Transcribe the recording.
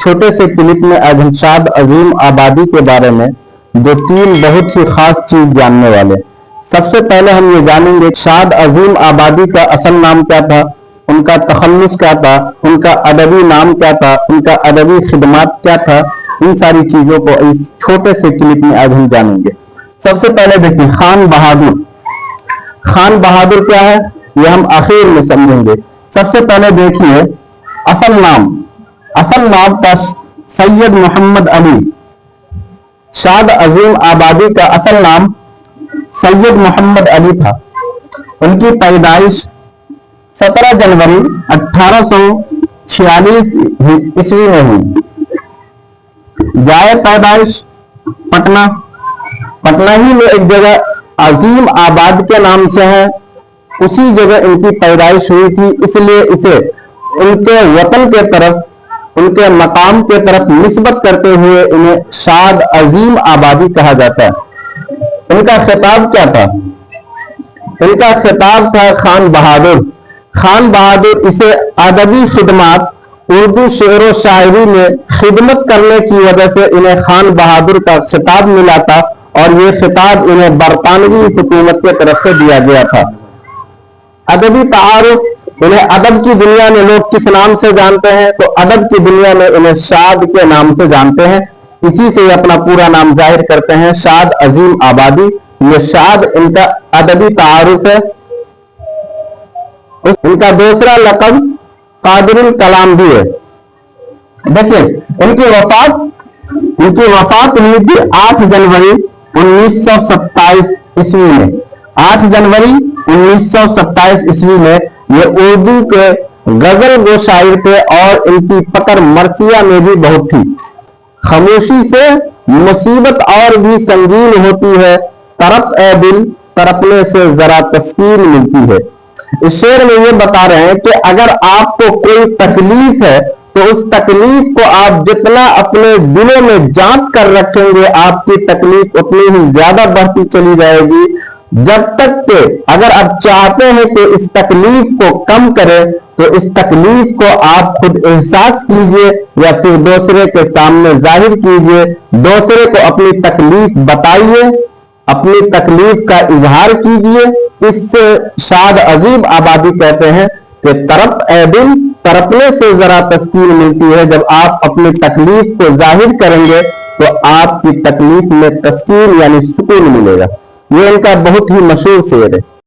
छोटे से क्लिप में आज हम शाद अजीम आबादी के बारे में दो तीन बहुत ही खास चीज जानने वाले। सबसे पहले हम ये जानेंगे शाद अजीम आबादी का असल नाम क्या था, उनका तखल्लुस क्या था, उनका अदबी नाम क्या था, उनका अदबी खिदमात क्या था। इन सारी चीजों को इस छोटे से क्लिप में आज हम जानेंगे। सबसे पहले देखिए खान बहादुर। खान बहादुर क्या है ये हम आखिर में समझेंगे। सबसे पहले देखिए असल नाम। असल नाम था सैयद मोहम्मद अली। शाद अजीम आबादी का असल नाम सैयद मोहम्मद अली था। उनकी पैदाइश 17 जनवरी 1846 ईस्वी में हुई। जाए पैदाइश पटना। पटना ही में एक जगह अजीम आबाद के नाम से है, उसी जगह इनकी पैदाइश हुई थी, इसलिए इसे उनके वतन के तरफ, उनके मकाम के तरफ निस्बत करते हुए इन्हें शाद अजीम आबादी कहा जाता है। इनका खिताब क्या था? इनका खिताब था खान बहादुर। खान बहादुर इसे अदबी खिदमात, उर्दू शेर व शायरी में खिदमत करने की वजह से इन्हें खान बहादुर का खिताब मिला था और ये खिताब इन्हें बरतानवी हुकूमत की तरफ से दिया गया था। अदबी तारुफ, इन्हें अदब की दुनिया में लोग किस नाम से जानते हैं? तो अदब की दुनिया में इन्हें शाद के नाम से जानते हैं। इसी से अपना पूरा नाम जाहिर करते हैं, शाद अजीम आबादी। ये शाद इनका अदबी तारुफ है। इनका दूसरा लक़ब कादिरुल कलाम भी है। देखिए इनकी वफात हुई थी 8 जनवरी 1927 ईस्वी में। 8 जनवरी 1927 ईस्वी में ये उर्दू के गजल गो शायर थे और इनकी पकड़ मरसिया में भी बहुत थी। खामोशी से मुसीबत और भी संगीन होती है, तरफ ए दिल तरफने से जरा तस्कीन मिलती है। इस शेर में ये बता रहे हैं कि अगर आपको कोई तकलीफ है तो उस तकलीफ को आप जितना अपने दिलों में जांच कर रखेंगे, आपकी तकलीफ उतनी ही ज्यादा बढ़ती चली जाएगी। जब तक कि अगर आप चाहते हैं कि इस तकलीफ को कम करें तो इस तकलीफ को आप खुद एहसास कीजिए या फिर दूसरे के सामने जाहिर कीजिए। दूसरे को अपनी तकलीफ बताइए, अपनी तकलीफ का इजहार कीजिए। इससे शाद अजीम आबादी कहते हैं कि तरफ ए दिल तरफने से जरा तस्कीन मिलती है। जब आप अपनी तकलीफ को जाहिर करेंगे तो आपकी तकलीफ में तस्कीन यानी सुकून मिलेगा। ये इनका बहुत ही मशहूर शेर है।